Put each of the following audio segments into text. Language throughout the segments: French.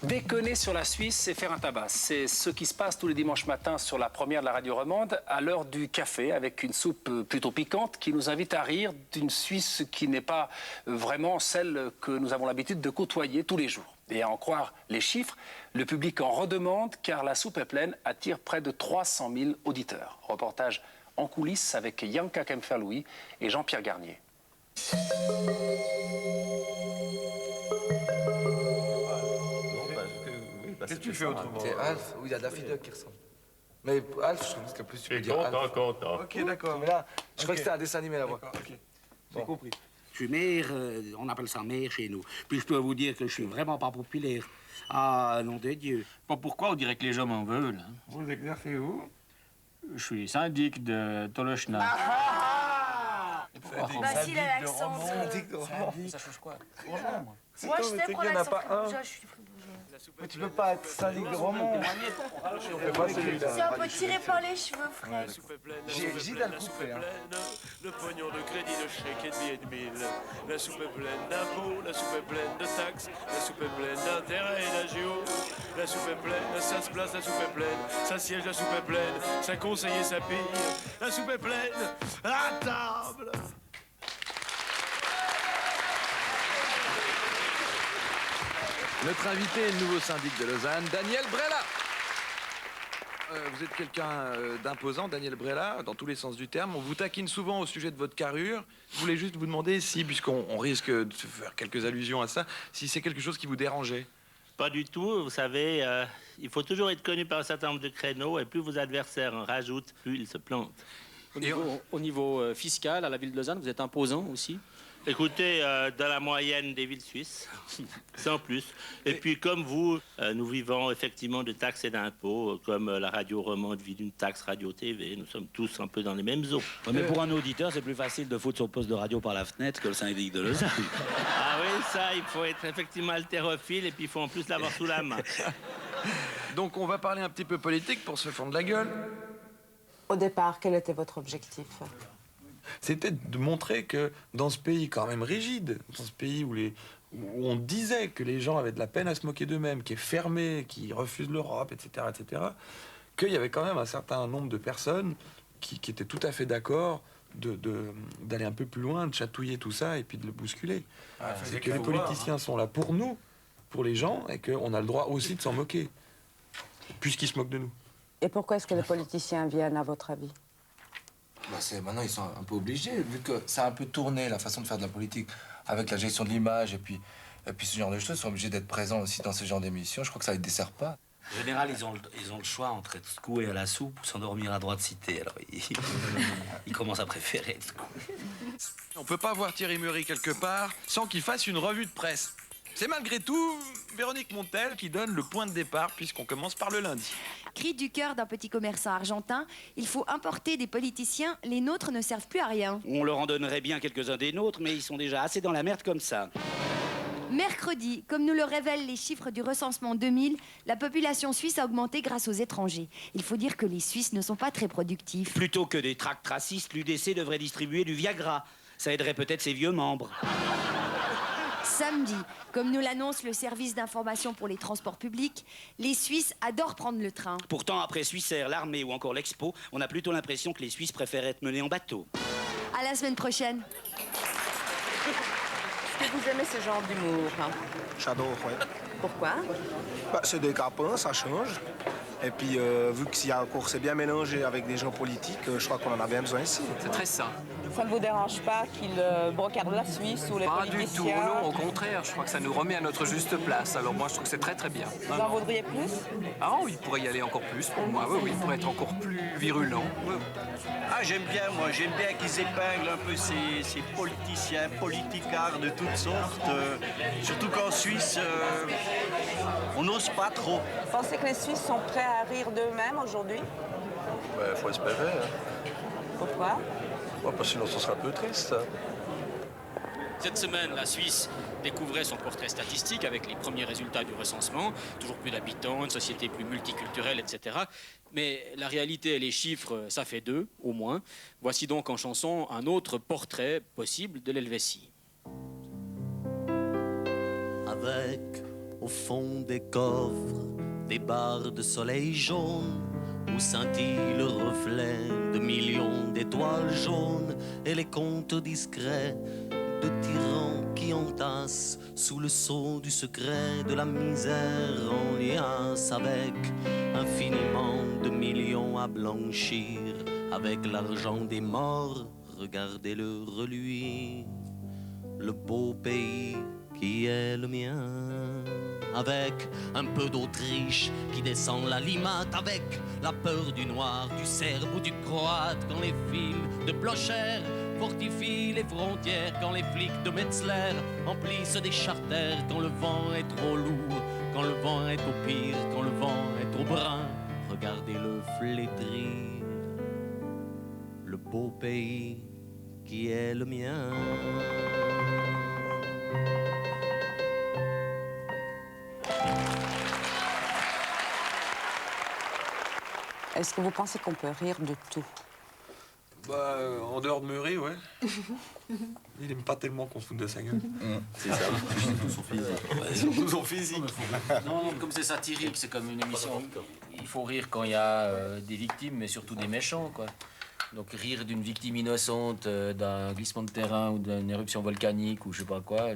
Déconner sur la Suisse, c'est faire un tabac. C'est ce qui se passe tous les dimanches matins sur la première de la radio romande à l'heure du café avec une soupe plutôt piquante qui nous invite à rire d'une Suisse qui n'est pas vraiment celle que nous avons l'habitude de côtoyer tous les jours. Et à en croire les chiffres, le public en redemande car la soupe est pleine attire près de 300 000 auditeurs. Reportage en coulisses avec Yanka Kempfer-Louis et Jean-Pierre Garnier. Qu'est-ce que tu fais autrement? C'est Alf, ou il y a Daffy Duck qui ressemble. Mais Alf, je trouve que plus tu peux dire Alf. Content. Ok, d'accord. Mais là, je crois que c'était un dessin animé là-bas. Ok, j'ai compris. Je suis maire, on appelle ça maire chez nous. Puis je peux vous dire que je suis vraiment pas populaire. Ah, nom de Dieu. Pas pourquoi on dirait que les gens m'en veulent. Hein. Vous exercez où? Je suis syndic de Tolochna. Bah si, l'accent. Syndic de roman. Ça change quoi? Moi, je t'aime pour qu'il y en a l'accent pas un. fribourgeois, je suis fribourgeois. Mais tu peux pas être syndic de roman. On fait pas celui-là. C'est un peu tiré par les cheveux, frère. J'ai Gilles à le couper. Hein. Le pognon de crédit, de chèque et de billets de mille. La soupe est pleine d'impôts, la soupe est pleine de taxes, la soupe est pleine d'intérêts et d'agios. La soupe est pleine, ça se place, la soupe est pleine, ça siège, la soupe est pleine, ça conseiller, ça pille. La soupe est pleine, à table. Notre invité est le nouveau syndic de Lausanne, Daniel Brella. Vous êtes quelqu'un d'imposant, Daniel Brella, dans tous les sens du terme. On vous taquine souvent au sujet de votre carrure. Je voulais juste vous demander si, puisqu'on risque de faire quelques allusions à ça, si c'est quelque chose qui vous dérangeait. Pas du tout. Vous savez, il faut toujours être connu par un certain nombre de créneaux, et plus vos adversaires en rajoutent, plus ils se plantent. Au niveau fiscal, à la ville de Lausanne, vous êtes imposant aussi? Écoutez, dans la moyenne des villes suisses, sans plus. Et puis, comme vous, nous vivons effectivement de taxes et d'impôts, comme la radio romande vit d'une taxe radio-TV. Nous sommes tous un peu dans les mêmes eaux. Ouais, mais pour un auditeur, c'est plus facile de foutre son poste de radio par la fenêtre que le syndic de Lausanne. Ah oui, ça, il faut être effectivement haltérophile, et puis il faut en plus l'avoir sous la main. Donc on va parler un petit peu politique pour se fendre la gueule. Au départ, quel était votre objectif? C'était de montrer que dans ce pays quand même rigide, dans ce pays où on disait que les gens avaient de la peine à se moquer d'eux-mêmes, qui est fermé, qui refuse l'Europe, etc., qu'il y avait quand même un certain nombre de personnes qui étaient tout à fait d'accord d'aller un peu plus loin, de chatouiller tout ça et puis de le bousculer. C'est que les politiciens sont là pour nous, pour les gens, et qu'on a le droit aussi de s'en moquer, puisqu'ils se moquent de nous. Et pourquoi est-ce que les politiciens viennent, à votre avis? Maintenant, ils sont un peu obligés, vu que ça a un peu tourné, la façon de faire de la politique, avec la gestion de l'image et puis ce genre de choses, ils sont obligés d'être présents aussi dans ce genre d'émissions. Je crois que ça ne les dessert pas. En général, ils ont le choix entre être secoué à la soupe ou s'endormir à droite cité. Alors, ils commencent à préférer être secoué. On peut pas voir Thierry Meury quelque part sans qu'il fasse une revue de presse. C'est malgré tout Véronique Montel qui donne le point de départ, puisqu'on commence par le lundi. Cri du cœur d'un petit commerçant argentin, il faut importer des politiciens, les nôtres ne servent plus à rien. On leur en donnerait bien quelques-uns des nôtres, mais ils sont déjà assez dans la merde comme ça. Mercredi, comme nous le révèlent les chiffres du recensement 2000, la population suisse a augmenté grâce aux étrangers. Il faut dire que les Suisses ne sont pas très productifs. Plutôt que des tracts racistes, l'UDC devrait distribuer du Viagra. Ça aiderait peut-être ses vieux membres. Samedi, comme nous l'annonce le service d'information pour les transports publics, les Suisses adorent prendre le train. Pourtant, après Swissair, l'armée ou encore l'Expo, on a plutôt l'impression que les Suisses préfèrent être menés en bateau. À la semaine prochaine. Est-ce que vous aimez ce genre d'humour? J'adore, oui. Pourquoi? C'est décapant, ça change. Et puis, vu que c'est bien mélangé avec des gens politiques, je crois qu'on en a bien besoin ici. C'est très sain. Ça ne vous dérange pas qu'ils brocardent la Suisse ou les politiciens? Pas du tout, non, au contraire, je crois que ça nous remet à notre juste place. Alors moi, je trouve que c'est très très bien. Vous en voudriez plus? Ah, il pourrait y aller encore plus pour moi, oui, il pourrait être encore plus virulent. Oui. Ah, j'aime bien qu'ils épinglent un peu ces politiciens, politicards de toutes sortes. Surtout qu'en Suisse, on n'ose pas trop. Vous pensez que les Suisses sont prêts à rire d'eux-mêmes aujourd'hui? Il faut espérer. Hein. Pourquoi? Parce que sinon, ce sera un peu triste. Cette semaine, la Suisse découvrait son portrait statistique avec les premiers résultats du recensement. Toujours plus d'habitants, une société plus multiculturelle, etc. Mais la réalité et les chiffres, ça fait deux, au moins. Voici donc en chanson un autre portrait possible de l'Helvétie. Avec au fond des coffres, des barres de soleil jaune, où scintille le reflet de millions d'étoiles jaunes et les contes discrets de tyrans qui entassent sous le sceau du secret de la misère en liasse avec infiniment de millions à blanchir avec l'argent des morts. Regardez-le reluire, le beau pays qui est le mien, avec un peu d'Autriche qui descend la Limate, avec la peur du noir, du serbe ou du croate, quand les films de Blocher fortifient les frontières, quand les flics de Metzler emplissent des charters, quand le vent est trop lourd, quand le vent est au pire, quand le vent est trop brun, regardez-le flétrir, le beau pays qui est le mien. Est-ce que vous pensez qu'on peut rire de tout? Bah, en dehors de Murray, ouais. Il aime pas tellement qu'on se foute de sa gueule. C'est ça, surtout son physique. Surtout son physique. Non, comme c'est satirique, c'est comme une émission. Il faut rire quand il y a des victimes, mais surtout des méchants, quoi. Donc rire d'une victime innocente, d'un glissement de terrain ou d'une éruption volcanique ou je sais pas quoi,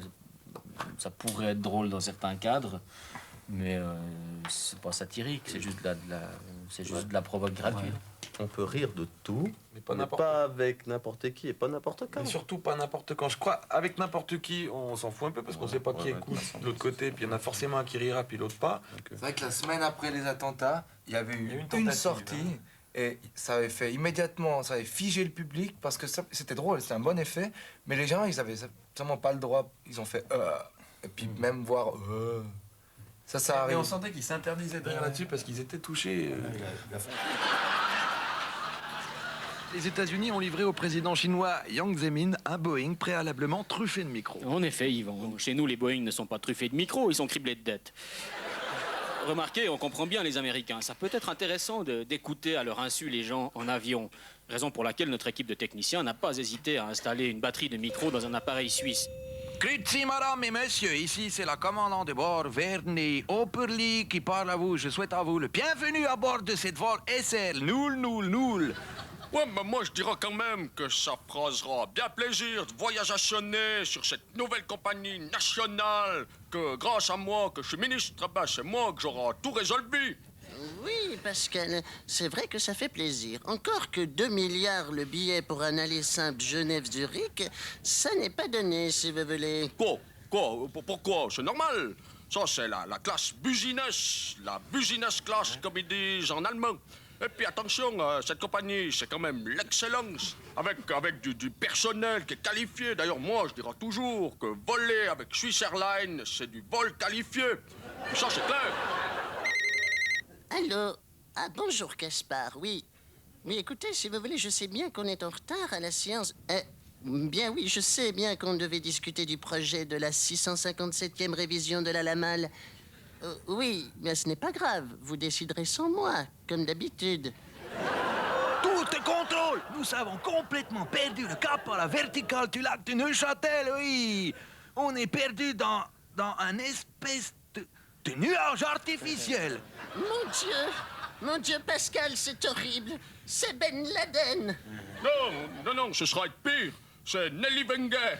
ça pourrait être drôle dans certains cadres, mais c'est pas satirique, c'est juste de la provoque gratuite. On peut rire de tout, mais pas pas avec n'importe qui et pas n'importe quand. Mais surtout pas n'importe quand. Je crois, avec n'importe qui, on s'en fout un peu parce qu'on sait pas qui écoute de l'autre côté, puis il y en a forcément un qui rira, puis l'autre pas. C'est vrai que la semaine après les attentats, il y a eu une sortie. Et ça avait fait immédiatement, ça avait figé le public parce que c'était drôle, c'était un bon effet. Mais les gens, ils avaient vraiment pas le droit. Ils ont fait et puis même voir ça arrive. Et on sentait qu'ils s'interdisaient de rire là-dessus parce qu'ils étaient touchés. Les États-Unis ont livré au président chinois Jiang Zemin un Boeing préalablement truffé de micros. En effet, Yvan, chez nous, les Boeing ne sont pas truffés de micros, ils sont criblés de dettes. Remarquez, on comprend bien les Américains. Ça peut être intéressant d'écouter à leur insu les gens en avion. Raison pour laquelle notre équipe de techniciens n'a pas hésité à installer une batterie de micros dans un appareil suisse. Grüezi, madame et messieurs, ici c'est la commandante de bord Vernie Operli qui parle à vous. Je souhaite à vous le bienvenue à bord de cette vol SL Noul. Ouais, mais moi, je dirais quand même que ça fera bien plaisir de voyager sur cette nouvelle compagnie nationale, que grâce à moi, que je suis ministre, ben, c'est moi que j'aurai tout résolu. Oui, Pascal, c'est vrai que ça fait plaisir. Encore que 2 milliards le billet pour un aller simple Genève-Zurich, ça n'est pas donné, si vous voulez. Quoi? Pourquoi? C'est normal. Ça, c'est la classe Business, la Business Class, comme ils disent en allemand. Et puis attention, cette compagnie, c'est quand même l'excellence, avec du personnel qui est qualifié. D'ailleurs, moi, je dirais toujours que voler avec Swiss Airlines, c'est du vol qualifié. Et ça, c'est clair. Allô? Ah, bonjour, Gaspard, oui. Oui, écoutez, si vous voulez, je sais bien qu'on est en retard à la séance. Bien oui, je sais bien qu'on devait discuter du projet de la 657e révision de la Lamal. Oui, mais ce n'est pas grave. Vous déciderez sans moi, comme d'habitude. Tout est contrôle. Nous avons complètement perdu le cap à la verticale du lac de Neuchâtel, oui. On est perdu dans un espèce de nuage artificiel. Mon Dieu, Pascal, c'est horrible. C'est Ben Laden. Non, ce sera pire. C'est Nelly Wenger.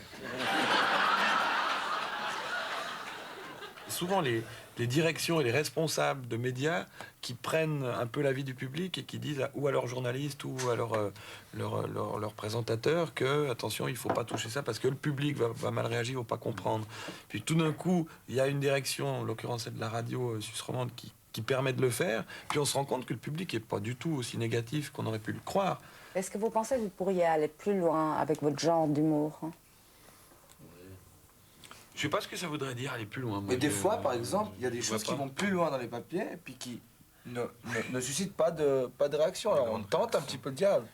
Souvent, les directions et les responsables de médias qui prennent un peu l'avis du public et qui disent ou à leurs journalistes ou à leurs présentateurs que, attention, il ne faut pas toucher ça parce que le public va mal réagir, ne va pas comprendre. Puis tout d'un coup, il y a une direction, en l'occurrence celle de la radio suisse romande, qui permet de le faire. Puis on se rend compte que le public n'est pas du tout aussi négatif qu'on aurait pu le croire. Est-ce que vous pensez que vous pourriez aller plus loin avec votre genre d'humour? Je sais pas ce que ça voudrait dire aller plus loin. Mais des fois, par exemple, il y a des choses qui vont plus loin dans les papiers et puis qui ne suscitent pas de réaction. Alors on tente un petit peu le diable.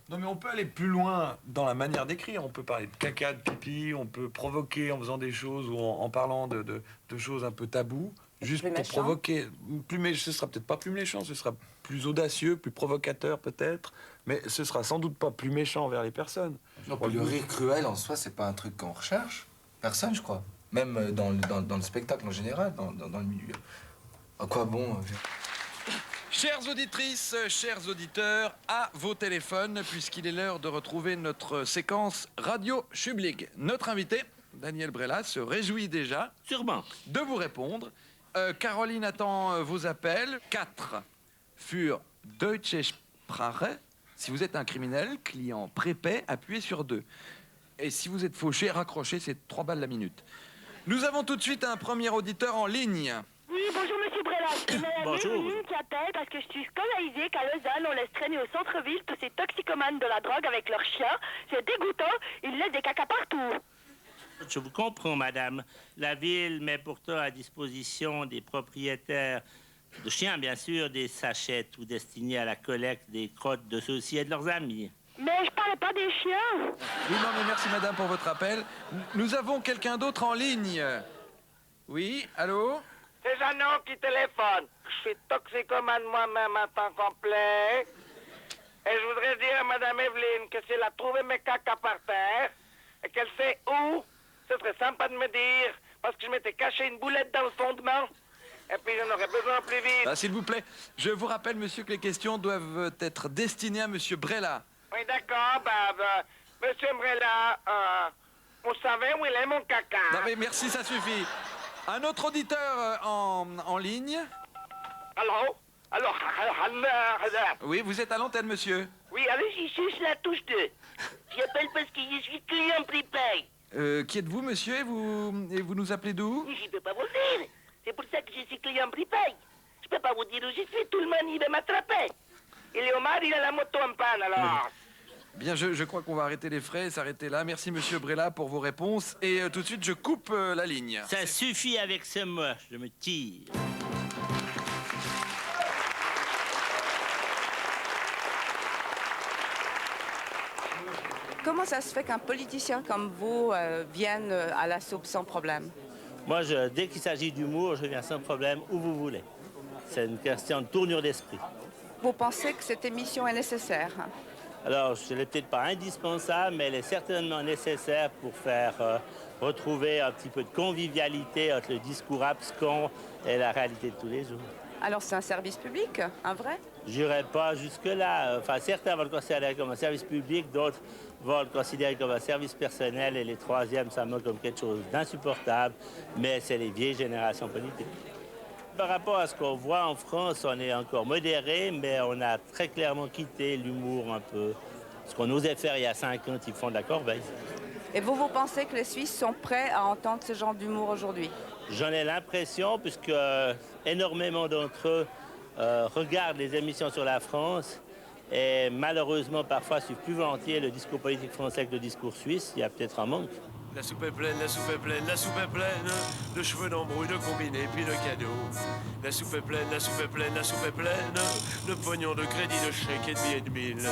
Non, mais on peut aller plus loin dans la manière d'écrire. On peut parler de caca, de pipi, on peut provoquer en faisant des choses ou en parlant de choses un peu taboues, juste pour provoquer. Ce sera peut-être pas plus méchant, ce sera plus audacieux, plus provocateur peut-être, mais ce sera sans doute pas plus méchant envers les personnes. Non, le rire cruel en soi, c'est pas un truc qu'on recherche. Personne, je crois. même dans le spectacle en général, dans le milieu. À quoi bon Chères auditrices, chers auditeurs, à vos téléphones, puisqu'il est l'heure de retrouver notre séquence Radio Schublig. Notre invité, Daniel Brella, se réjouit déjà sûrement de vous répondre. Caroline attend vos appels. 4 für Deutsche Sprache. Si vous êtes un criminel, client prépay, appuyez sur 2. Et si vous êtes fauché, raccrochez, c'est 3 balles la minute. Nous avons tout de suite un premier auditeur en ligne. Oui, bonjour Monsieur Brella. C'est Madame Bonjour. Evelyne qui appelle parce que je suis scandalisée qu'à Lausanne, on laisse traîner au centre-ville tous ces toxicomanes de la drogue avec leurs chiens. C'est dégoûtant, ils laissent des caca partout. Je vous comprends, madame. La ville met pourtant à disposition des propriétaires de chiens, bien sûr, des sachets tout destinés à la collecte des crottes de ceux-ci et de leurs amis. Mais je parlais pas des chiens. Oui, non, mais merci madame pour votre appel. Nous avons quelqu'un d'autre en ligne. Oui, allô? C'est Jeannot qui téléphone. Je suis toxicomane moi-même à temps complet. Et je voudrais dire à Madame Evelyne que si elle a trouvé mes caca par terre et qu'elle sait où, ce serait sympa de me dire, parce que je m'étais caché une boulette dans le fondement. Et puis j'en aurais besoin plus vite. Ah, s'il vous plaît, je vous rappelle, monsieur, que les questions doivent être destinées à monsieur Brella. Oui, d'accord, Monsieur Brella, vous savez où il est mon caca? Non, mais merci, ça suffit. Un autre auditeur en ligne. Allô? Alors, Oui, vous êtes à l'antenne, monsieur. oui, allez-y, suce la touche 2. J'appelle parce que je suis client prépay. Qui êtes-vous, monsieur, et vous nous appelez d'où? Je ne peux pas vous le dire. C'est pour ça que je suis client prépay. Je peux pas vous dire où je suis, tout le monde il va m'attraper. Et Léomar, il a la moto en panne, alors. Bien, je crois qu'on va arrêter les frais et s'arrêter là. Merci, monsieur Brella, pour vos réponses. Et tout de suite, je coupe la ligne. Ça suffit avec ce mot, je me tire. Comment ça se fait qu'un politicien comme vous vienne à la soupe sans problème? Moi, dès qu'il s'agit d'humour, je viens sans problème où vous voulez. C'est une question de tournure d'esprit. Vous pensez que cette émission est nécessaire? Alors, je ne l'ai peut-être pas indispensable, mais elle est certainement nécessaire pour faire retrouver un petit peu de convivialité entre le discours abscon et la réalité de tous les jours. Alors c'est un service public, un vrai? Je n'irai pas jusque-là. Enfin, certains vont le considérer comme un service public, d'autres vont le considérer comme un service personnel, et les troisièmes, ça me comme quelque chose d'insupportable, mais c'est les vieilles générations politiques. Par rapport à ce qu'on voit en France, on est encore modéré, mais on a très clairement quitté l'humour un peu. Ce qu'on osait faire il y a 5 ans, ils font de la corbeille. Et vous pensez que les Suisses sont prêts à entendre ce genre d'humour aujourd'hui? J'en ai l'impression, puisque énormément d'entre eux regardent les émissions sur la France et malheureusement parfois suivent plus volontiers le discours politique français que le discours suisse. Il y a peut-être un manque. La soupe est pleine, la soupe est pleine, la soupe est pleine de cheveux d'embrouille, de combinés, puis de cadeaux. La soupe est pleine, la soupe est pleine, la soupe est pleine de pognon, de crédit, de chèques et de billets de mille.